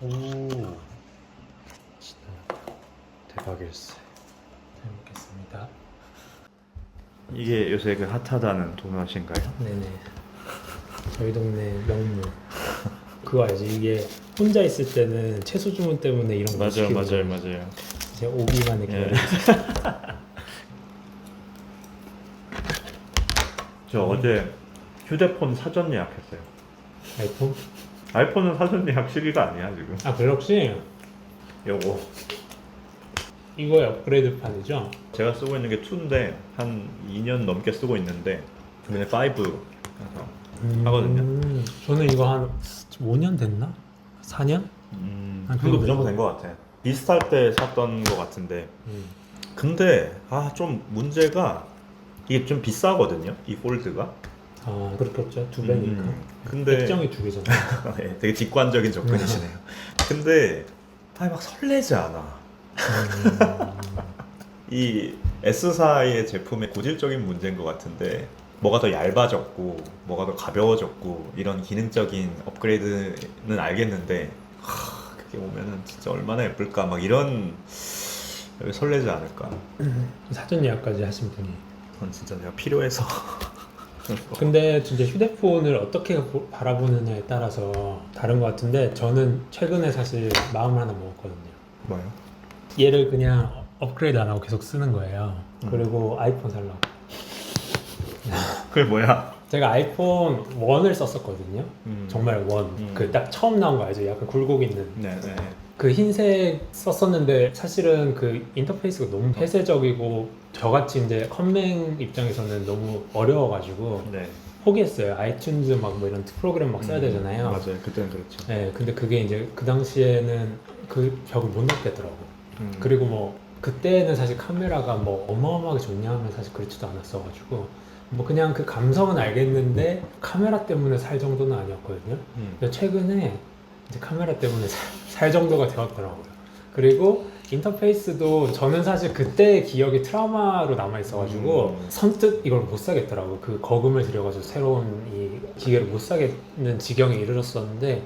오, 진짜 대박이었어요. 잘 먹겠습니다. 이게 요새 그 핫하다는 도넛인가요? 네네. 저희 동네 명물. 그거 알지? 이게 혼자 있을 때는 채소 주문 때문에 이런 거 맞아요, 시키고 맞아요, 맞아요. 이제 오기만에 예. 기다리고 있어요. 저 어제 휴대폰 사전 예약했어요. 아이폰? 아이폰은 사전 예약 시기가 아니야 지금. 아 갤럭시? 요거 이거의 업그레이드판이죠? 제가 쓰고 있는 게 2인데 한 2년 넘게 쓰고 있는데 이번에 5 하거든요. 저는 이거 한 5년 됐나? 4년? 그래도 그 정도 된 것 같아. 비슷할 때 샀던 것 같은데. 근데 좀 문제가 이게 좀 비싸거든요. 이 폴드가. 아 그렇겠죠. 두 배니까. 근데 액정이 두 개잖아. 네, 되게 직관적인 접근이시네요. 근데 막 설레지 않아. 이 S사의 제품의 고질적인 문제인 것 같은데 뭐가 더 얇아졌고 뭐가 더 가벼워졌고 이런 기능적인 업그레이드는 알겠는데 그게 오면은 진짜 얼마나 예쁠까 막 이런 왜 설레지 않을까. 사전 예약까지 하신 분이. 그건 진짜 내가 필요해서. 근데 진짜 휴대폰을 어떻게 바라보느냐에 따라서 다른 것 같은데 저는 최근에 사실 마음을 하나 먹었거든요. 뭐요? 얘를 그냥 업그레이드 안 하고 계속 쓰는 거예요. 그리고 아이폰 살라고. 그게 뭐야? 제가 아이폰 1을 썼었거든요. 정말 1. 그 딱 처음 나온 거 알죠? 약간 굴곡 있는. 네네. 그 흰색 썼었는데 사실은 그 인터페이스가 너무 폐쇄적이고 저같이 이제 컴맹 입장에서는 너무 어려워가지고 네. 포기했어요. 아이튠즈 막 뭐 이런 프로그램 막 써야 되잖아요. 맞아요. 그때는 그렇죠. 네, 근데 그게 이제 그 당시에는 그 벽을 못 넘겠더라고. 그리고 뭐 그때는 사실 카메라가 뭐 어마어마하게 좋냐 하면 사실 그렇지도 않았어가지고 뭐 그냥 그 감성은 알겠는데 카메라 때문에 살 정도는 아니었거든요. 근데 최근에 이제 카메라 때문에 살 정도가 되었더라고요. 그리고 인터페이스도 저는 사실 그때의 기억이 트라우마로 남아있어가지고 선뜻 이걸 못 사겠더라고요. 그 거금을 들여가지고 새로운 이 기계를 못 사겠는 지경에 이르렀었는데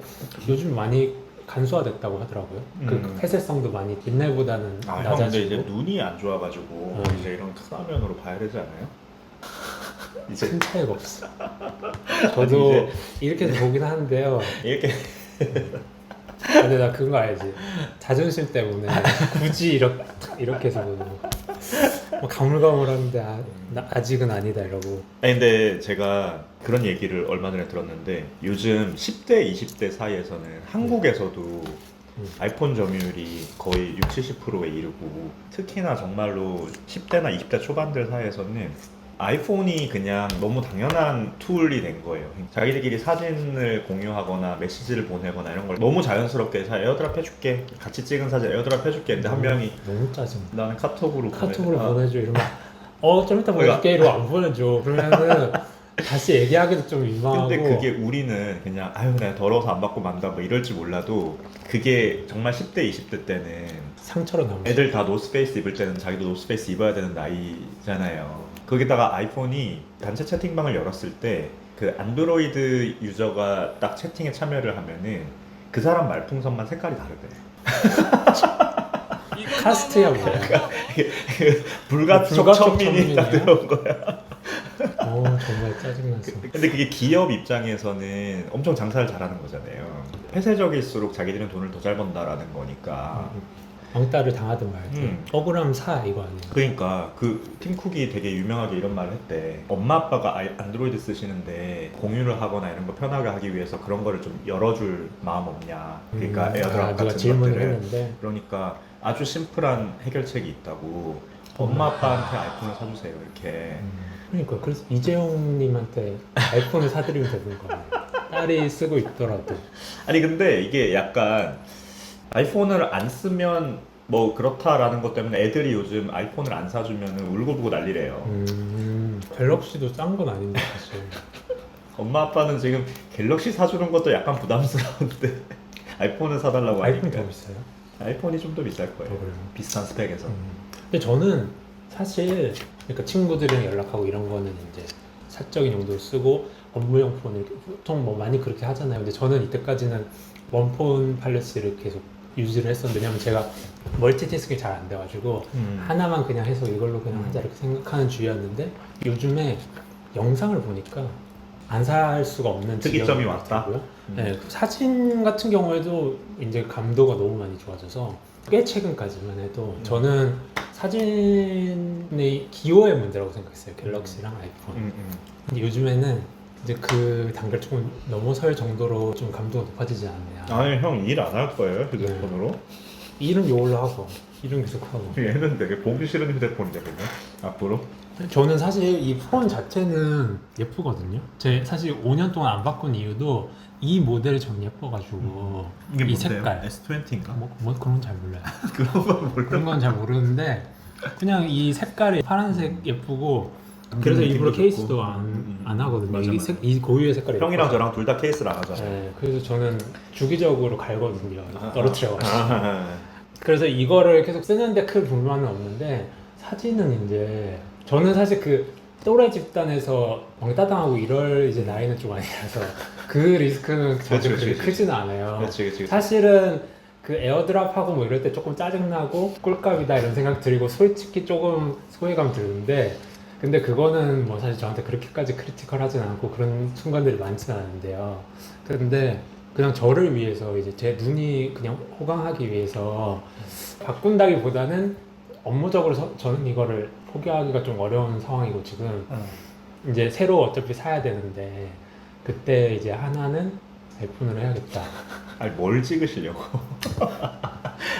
요즘 많이 간소화됐다고 하더라고요. 그 폐쇄성도 많이 옛날보다는 형 근데 낮아지고. 이제 눈이 안 좋아가지고 이제 이런 큰 화면으로 봐야 되지 않아요? 이제 큰 차이가 없어. 저도 이제- 이렇게 해서 보긴 하는데요. 이렇게 근데 나 그거 알지? 자존심 때문에 굳이 이렇게 해서 보는 거. 뭐 가물가물한데 나 아직은 아니다 이러고. 아니 근데 제가 그런 얘기를 얼마 전에 들었는데 요즘 10대, 20대 사이에서는 한국에서도 아이폰 점유율이 거의 60-70%에 이르고 특히나 정말로 10대나 20대 초반들 사이에서는 아이폰이 그냥 너무 당연한 툴이 된 거예요. 자기들끼리 사진을 공유하거나 메시지를 보내거나 이런 걸 너무 자연스럽게 에어드랍 해줄게, 같이 찍은 사진 에어드랍 해줄게 했는데 한 명이 너무 짜증. 나는 카톡으로 보내줘 이러면 좀 이따 보내줄게 이러고 안 보내줘. 그러면은 다시 얘기하기도 좀 민망하고. 근데 그게 우리는 그냥 내가 더러워서 안 받고 만다 뭐 이럴지 몰라도 그게 정말 10대 20대 때는 상처로 남아. 애들 다 노스페이스 입을 때는 자기도 노스페이스 입어야 되는 나이잖아요. 거기다가 아이폰이 단체 채팅방을 열었을 때 그 안드로이드 유저가 딱 채팅에 참여를 하면은 그 사람 말풍선만 색깔이 다르대. 카스트야 뭐야? 불가촉 천민이 딱 들어온 거야. 정말 짜증났어. 근데 그게 기업 입장에서는 엄청 장사를 잘하는 거잖아요. 폐쇄적일수록 자기들은 돈을 더 잘 번다라는 거니까. 왕따를 당하든 말든 억울하면 사 이거 아니에요. 그러니까 그 팀쿡이 되게 유명하게 이런 말을 했대. 엄마 아빠가 안드로이드 쓰시는데 공유를 하거나 이런 거 편하게 하기 위해서 그런 거를 좀 열어줄 마음 없냐. 그러니까 에어드랍 같은 질문을 것들을. 했는데. 그러니까 아주 심플한 해결책이 있다고. 엄마 아빠한테 아이폰을 사주세요 이렇게. 그러니까 그래서 이재용님한테 아이폰을 사드리면 되는 거예요. 딸이 쓰고 있더라도. 아니 근데 이게 약간 아이폰을 안 쓰면 뭐 그렇다라는 것 때문에 애들이 요즘 아이폰을 안 사주면 울고불고 난리래요. 갤럭시도 싼 건 아닌데 사실. 엄마 아빠는 지금 갤럭시 사주는 것도 약간 부담스러운데 아이폰을 사달라고 아이폰이 하니까. 더 비싸요? 아이폰이 좀 더 비쌀 거예요. 그래요? 비슷한 스펙에서. 근데 저는 사실 그러니까 친구들이랑 연락하고 이런 거는 이제 사적인 용도로 쓰고 업무용 폰 이렇게 보통 뭐 많이 그렇게 하잖아요. 근데 저는 이때까지는 원폰 팔레스를 계속 유지를 했었는데, 왜냐면 제가 멀티태스킹이 잘 안 돼가지고 하나만 그냥 해서 이걸로 그냥 하자 이렇게 생각하는 주의였는데, 요즘에 영상을 보니까 안 살 수가 없는 특이점이 지점이 왔다? 있더라고요. 네, 그 사진 같은 경우에도 이제 감도가 너무 많이 좋아져서 꽤 최근까지만 해도 저는 사진의 기호의 문제라고 생각했어요. 갤럭시랑 아이폰. 근데 요즘에는 이제 그 단계를 조금 넘어설 정도로 좀 감도가 높아지지 않느냐. 아니 형 일 안 할 거예요 휴대폰으로? 일은 이걸로 하고 일은 계속 하고. 얘는 되게 보기 싫은 휴대폰인데 그러면 앞으로? 저는 사실 이 폰 자체는 예쁘거든요. 제 사실 5년 동안 안 바꾼 이유도 이 모델이 전 예뻐가지고 이 색깔. S20인가? 뭐 그런 건 잘 몰라요. 그런 건 몰라. 그런 건 잘 모르는데 그냥 이 색깔이 파란색 예쁘고, 그래서 느낌도 일부러 좋고. 케이스도 안 하거든요. 맞아, 이, 맞아. 이 고유의 색깔이 형이랑 예뻐서. 저랑 둘 다 케이스를 안 하잖아요. 네, 그래서 저는 주기적으로 갈거든요. 떨어뜨려가지고. 아, 그래서 이거를 계속 쓰는데 큰 불만은 없는데, 사진은 이제 저는 사실 그 또래 집단에서 엉따당하고 이럴 이제 나이는 좀 아니라서 그 리스크는 저한테 그치, 그렇게 그치. 크지는 않아요. 그렇지. 사실은 그 에어드랍하고 뭐 이럴 때 조금 짜증나고 꿀값이다 이런 생각 들고 솔직히 조금 소외감 드는데, 근데 그거는 뭐 사실 저한테 그렇게까지 크리티컬하진 않고 그런 순간들이 많지는 않은데요. 근데 그냥 저를 위해서 이제 제 눈이 그냥 호강하기 위해서 바꾼다기보다는 업무적으로 저는 이거를 포기하기가 좀 어려운 상황이고, 지금 이제 새로 어차피 사야 되는데 그때 이제 하나는 아이폰으로 해야겠다. 아니 뭘 찍으시려고?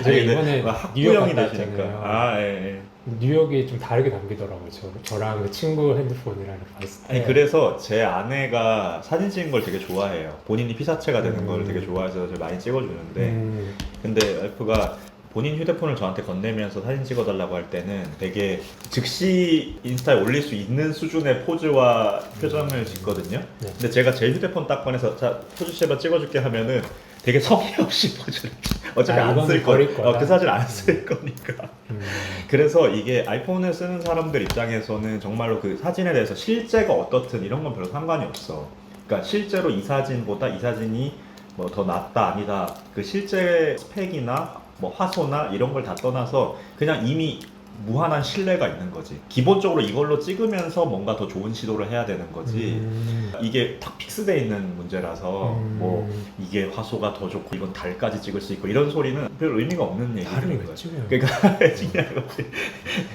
제가 이번에 뉴욕 학부형이 갔다 되시니까. 왔잖아요. 아 예. 뉴욕이 좀 다르게 담기더라고요. 저랑 그 친구 핸드폰이랑 봤을 때. 아니 그래서 제 아내가 사진 찍는 걸 되게 좋아해요. 본인이 피사체가 되는 걸 되게 좋아해서 저 많이 찍어주는데, 근데 와이프가 본인 휴대폰을 저한테 건네면서 사진 찍어달라고 할 때는 되게 즉시 인스타에 올릴 수 있는 수준의 포즈와 표정을 짓거든요. 네. 근데 제가 제 휴대폰 딱 꺼내서 자 포즈 제발 찍어줄게 하면은 되게 성의 없이 포즈를 어차피 안 이건 쓸 버릴 거니까 거다. 그 사진 안 쓸 거니까. 그래서 이게 아이폰을 쓰는 사람들 입장에서는 정말로 그 사진에 대해서 실제가 어떻든 이런 건 별로 상관이 없어. 그러니까 실제로 이 사진보다 이 사진이 뭐 더 낫다 아니다 그 실제 스펙이나 뭐 화소나 이런 걸 다 떠나서 그냥 이미 무한한 신뢰가 있는 거지. 기본적으로 이걸로 찍으면서 뭔가 더 좋은 시도를 해야 되는 거지. 이게 탁 픽스되어 있는 문제라서 뭐 이게 화소가 더 좋고 이건 달까지 찍을 수 있고 이런 소리는 별 의미가 없는 다른 얘기인 왜 거야. 찍어요? 그러니까 왜 찍냐는 거지.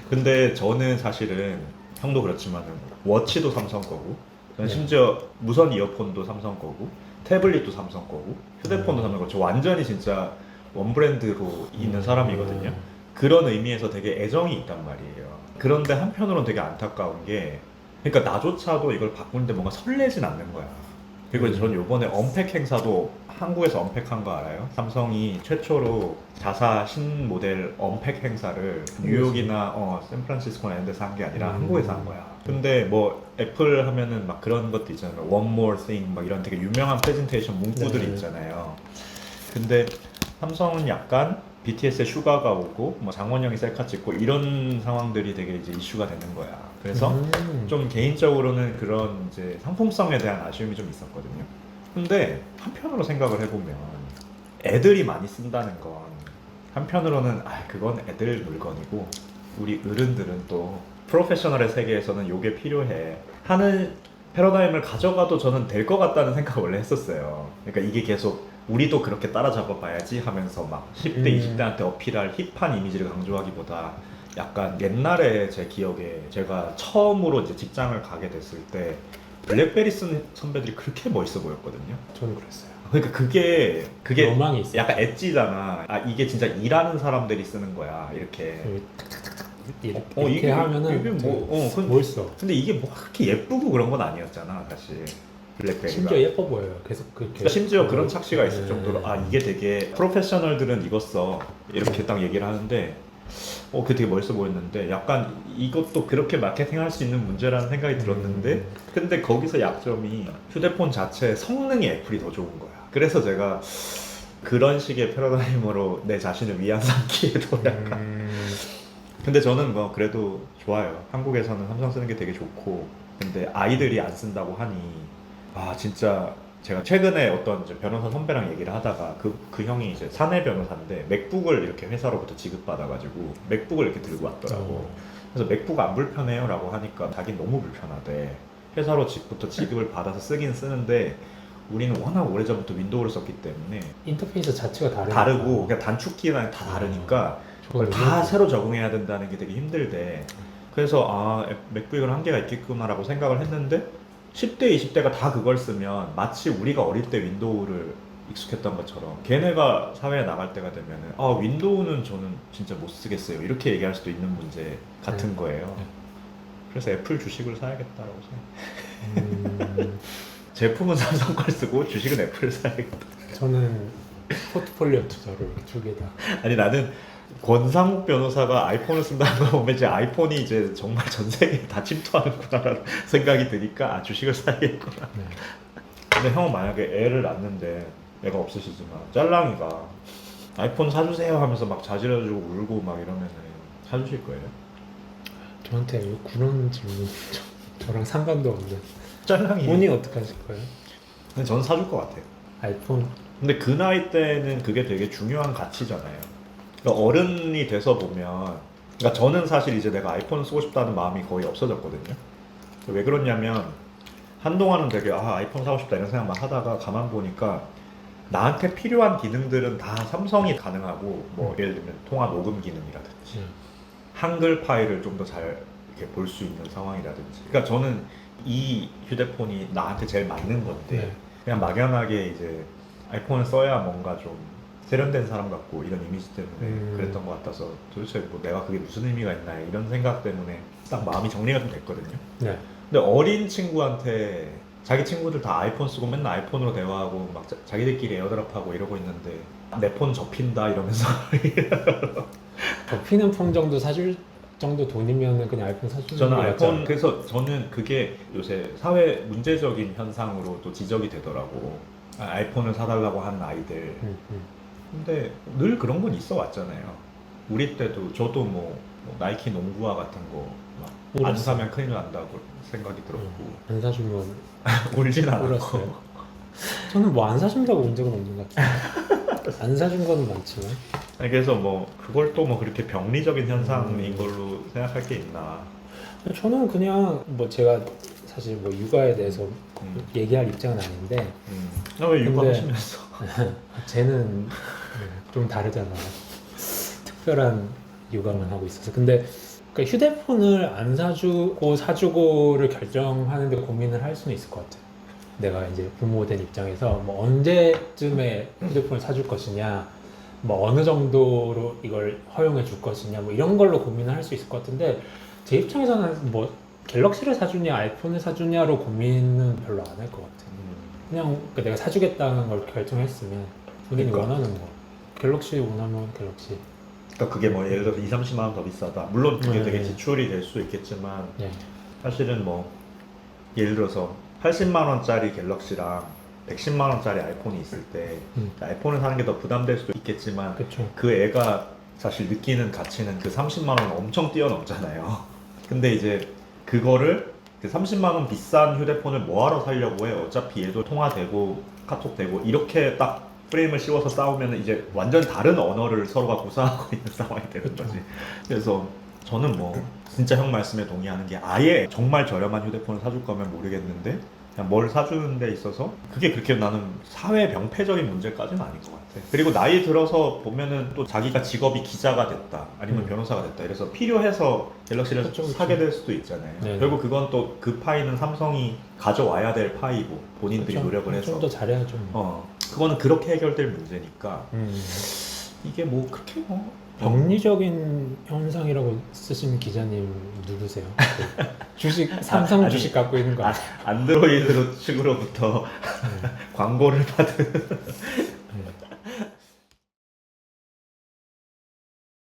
근데 저는 사실은 형도 그렇지만은 워치도 삼성 거고, 저는 네. 심지어 무선 이어폰도 삼성 거고, 태블릿도 삼성 거고, 휴대폰도 삼성 거고, 저 완전히 진짜 원 브랜드로 있는 사람이거든요. 그런 의미에서 되게 애정이 있단 말이에요. 그런데 한편으로는 되게 안타까운 게, 그러니까 나조차도 이걸 바꾸는데 뭔가 설레진 않는 거야. 그리고 전 요번에 언팩 행사도 한국에서 언팩한 거 알아요? 삼성이 최초로 자사 신모델 언팩 행사를 뉴욕이나 샌프란시스코나 이런 데서 한 게 아니라 한국에서 한 거야. 근데 뭐 애플 하면은 막 그런 것도 있잖아요. One more thing 막 이런 되게 유명한 프레젠테이션 문구들이 네. 있잖아요. 근데 삼성은 약간 BTS의 슈가가 오고 뭐 장원영이 셀카 찍고 이런 상황들이 되게 이제 이슈가 되는 거야. 그래서 좀 개인적으로는 그런 이제 상품성에 대한 아쉬움이 좀 있었거든요. 근데 한편으로 생각을 해보면 애들이 많이 쓴다는 건 한편으로는 그건 애들 물건이고 우리 어른들은 또 프로페셔널의 세계에서는 이게 필요해 하는 패러다임을 가져가도 저는 될 것 같다는 생각을 원래 했었어요. 그러니까 이게 계속 우리도 그렇게 따라잡아 봐야지 하면서 막 10대, 20대한테 어필할 힙한 이미지를 강조하기보다 약간 옛날에 제 기억에 제가 처음으로 이제 직장을 가게 됐을 때 블랙베리 쓴 선배들이 그렇게 멋있어 보였거든요. 저는 그랬어요. 그러니까 그게 로망이 있어요. 약간 엣지잖아. 이게 진짜 일하는 사람들이 쓰는 거야. 이렇게. 이렇게 이게 하면은 이게 뭐 멋있어. 근데 이게 뭐 그렇게 예쁘고 그런 건 아니었잖아, 사실. 블랙베리가. 심지어 예뻐 보여요. 계속 그렇게. 그러니까 심지어 그런 착시가 있을 네. 정도로 이게 되게 프로페셔널들은 이거 써 이렇게 딱 얘기를 하는데 그게 되게 멋있어 보였는데 약간 이것도 그렇게 마케팅할 수 있는 문제라는 생각이 들었는데 근데 거기서 약점이 휴대폰 자체 성능이 애플이 더 좋은 거야. 그래서 제가 그런 식의 패러다임으로 내 자신을 위안 삼기에도 약간 근데 저는 뭐 그래도 좋아요. 한국에서는 삼성 쓰는 게 되게 좋고 근데 아이들이 안 쓴다고 하니 아 진짜 제가 최근에 어떤 이제 변호사 선배랑 얘기를 하다가 그 형이 이제 사내 변호사인데 맥북을 이렇게 회사로부터 지급받아가지고 맥북을 이렇게 들고 왔더라고. 그래서 맥북 안 불편해요? 라고 하니까 자긴 너무 불편하대. 회사로부터 지급을 받아서 쓰긴 쓰는데 우리는 워낙 오래전부터 윈도우를 썼기 때문에 인터페이스 자체가 다르고 그냥 단축키랑 다 다르니까 그걸 다 새로 적응해야 된다는 게 되게 힘들대. 그래서 아 맥북에는 한계가 있겠구나라고 생각을 했는데 10대 20대가 다 그걸 쓰면 마치 우리가 어릴 때 윈도우를 익숙했던 것처럼 걔네가 사회에 나갈 때가 되면은 아 윈도우는 저는 진짜 못 쓰겠어요 이렇게 얘기할 수도 있는 문제 같은 거예요. 네. 그래서 애플 주식을 사야겠다라고 생각해요. 제품은 삼성 걸 쓰고 주식은 애플 사야겠다. 저는 포트폴리오 투자로 두 개 다. 아니 나는 권상욱 변호사가 아이폰을 쓴다는 거 보면 이제 아이폰이 이제 정말 전 세계에 다 침투하는구나라는 생각이 드니까 아 주식을 사야겠구나. 네. 근데 형은 만약에 애를 낳는데 애가 없으시지만 짤랑이가 아이폰 사주세요 하면서 막 자지러지고 울고 막 이러면은 사주실 거예요? 저한테 왜 그런 질문 저랑 상관도 없는. 짤랑이 본인 어떻게 하실 거예요? 근데 저는 사줄 것 같아요. 아이폰. 근데 그 나이 때는 그게 되게 중요한 가치잖아요. 그러니까 어른이 돼서 보면 그러니까 저는 사실 이제 내가 아이폰을 쓰고 싶다는 마음이 거의 없어졌거든요. 왜 그러냐면 한동안은 되게 아 아이폰 사고 싶다 이런 생각만 하다가 가만 보니까 나한테 필요한 기능들은 다 삼성이 가능하고 뭐 예를 들면 통화 녹음 기능이라든지 한글 파일을 좀 더 잘 이렇게 볼 수 있는 상황이라든지 그러니까 저는 이 휴대폰이 나한테 제일 맞는 건데 네. 그냥 막연하게 이제 아이폰을 써야 뭔가 좀 세련된 사람 같고 이런 이미지 때문에 그랬던 것 같아서 도대체 뭐 내가 그게 무슨 의미가 있나 이런 생각 때문에 딱 마음이 정리가 좀 됐거든요. 네. 근데 어린 친구한테 자기 친구들 다 아이폰 쓰고 맨날 아이폰으로 대화하고 막 자기들끼리 에어드랍하고 이러고 있는데 내 폰 접힌다 이러면서 접히는 폰 정도 사줄 정도 돈이면 그냥 아이폰 사주는 저는 게 낫지 아이폰 않을까요? 그래서 저는 그게 요새 사회 문제적인 현상으로 또 지적이 되더라고. 아이폰을 사달라고 하는 아이들. 근데 늘 그런 건 있어 왔잖아요. 우리 때도 저도 뭐 나이키 농구화 같은 거 안 울었어요. 사면 큰일 난다고 생각이 들었고 안 사주면 울진 않았고 울었어요. 저는 뭐 안 사준다고 온 적은 없는 것 같아요. 안 사준 거는 많지만. 아니, 그래서 뭐 그걸 또 뭐 그렇게 병리적인 현상인 걸로 생각할 게 있나. 저는 그냥 뭐 제가 사실 뭐 육아에 대해서 얘기할 입장은 아닌데 왜 근데- 육아하시면서 쟤는 좀 다르잖아요. 특별한 육아만 하고 있어서. 근데 그러니까 휴대폰을 안 사주고 사주고를 결정하는데 고민을 할 수는 있을 것 같아요. 내가 이제 부모 된 입장에서 뭐 언제쯤에 휴대폰을 사줄 것이냐, 뭐 어느 정도로 이걸 허용해 줄 것이냐, 뭐 이런 걸로 고민을 할 수 있을 것 같은데 제 입장에서는 뭐 갤럭시를 사주냐, 아이폰을 사주냐로 고민은 별로 안 할 것 같아요. 그냥 내가 사주겠다는 걸 결정했으면 본인이 그러니까. 원하는 거. 갤럭시 원하면 갤럭시. 그러니까 그게 뭐 예를 들어서 2, 30만 원 더 비싸다. 물론 그게 네. 되게 지출이 될 수 있겠지만 네. 사실은 뭐 예를 들어서 80만 원짜리 갤럭시랑 110만 원짜리 아이폰이 있을 때 아이폰을 사는 게 더 부담될 수도 있겠지만 그렇죠. 그 애가 사실 느끼는 가치는 그 30만 원을 엄청 뛰어넘잖아요. 근데 이제 그거를 그 30만 원 비싼 휴대폰을 뭐하러 사려고 해? 어차피 얘도 통화되고 카톡 되고 이렇게 딱 프레임을 씌워서 싸우면 이제 완전 다른 언어를 서로가 구사하고 있는 상황이 되는 거지. 그래서 저는 뭐 진짜 형 말씀에 동의하는 게 아예 정말 저렴한 휴대폰을 사줄 거면 모르겠는데 그냥 뭘 사주는 데 있어서 그게 그렇게 나는 사회 병폐적인 문제까지는 아닌 것 같아. 그리고 나이 들어서 보면은 또 자기가 직업이 기자가 됐다 아니면 변호사가 됐다 이래서 필요해서 갤럭시를 그쵸, 그쵸. 사게 될 수도 있잖아요. 네네. 결국 그건 또 그 파이는 삼성이 가져와야 될 파이고 본인들이 노력을 해서 좀 더 잘해야죠. 그거는 그렇게 해결될 문제니까 이게 뭐 그렇게 뭐 병리적인 현상이라고 쓰신 기자님 누구세요? 그 주식 삼성 아니, 주식 갖고 있는 거 아니에요? 안드로이드 측으로부터 광고를 받은